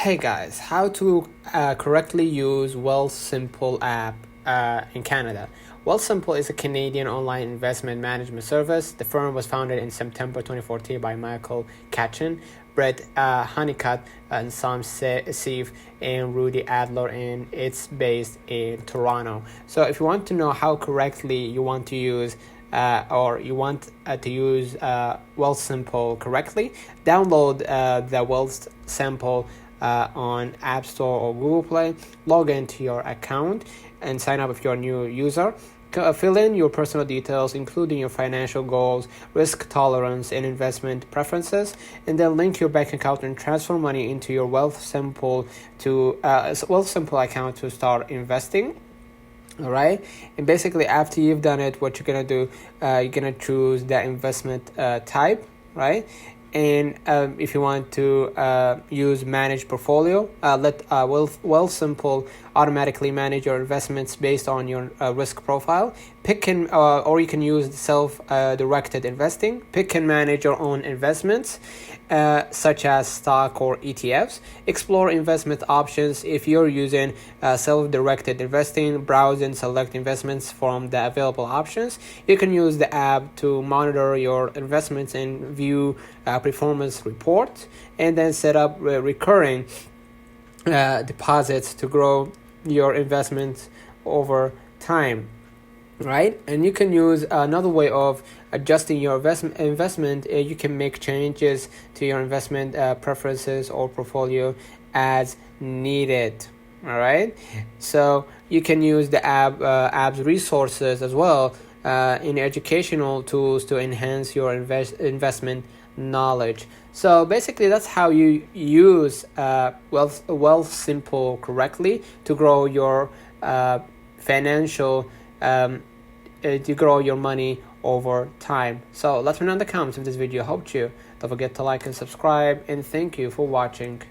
Hey guys, how to correctly use Wealthsimple app in Canada. Wealthsimple is a Canadian online investment management service. The firm was founded in September 2014 by Michael Katchen, Brett Honeycutt, and Sam Seif and Rudy Adler, and it's based in Toronto. So if you want to know how correctly you want to use or you want to use Wealthsimple correctly, download the Wealthsimple on App Store or Google Play, log into your account and sign up if you're a new user. Fill in your personal details, including your financial goals, risk tolerance, and investment preferences, and then link your bank account and transfer money into your Wealthsimple account to start investing. All right, and basically after you've done it, what you're gonna do, you're gonna choose the investment type, right? And if you want to use manage portfolio, let Wealthsimple automatically manage your investments based on your risk profile. Or you can use self-directed investing. Pick and manage your own investments, such as stock or ETFs. Explore investment options. If you're using self-directed investing, browse and select investments from the available options. You can use the app to monitor your investments and view performance reports, and then set up recurring deposits to grow your investments over time, right? And you can use another way of adjusting your investment. You can make changes to your investment preferences or portfolio as needed. All right, so you can use the app's resources as well in educational tools to enhance your investment knowledge. So basically that's how you use Wealthsimple correctly to grow your financial to grow your money over time. So let me know in the comments if this video helped you. Don't forget to like and subscribe, and thank you for watching.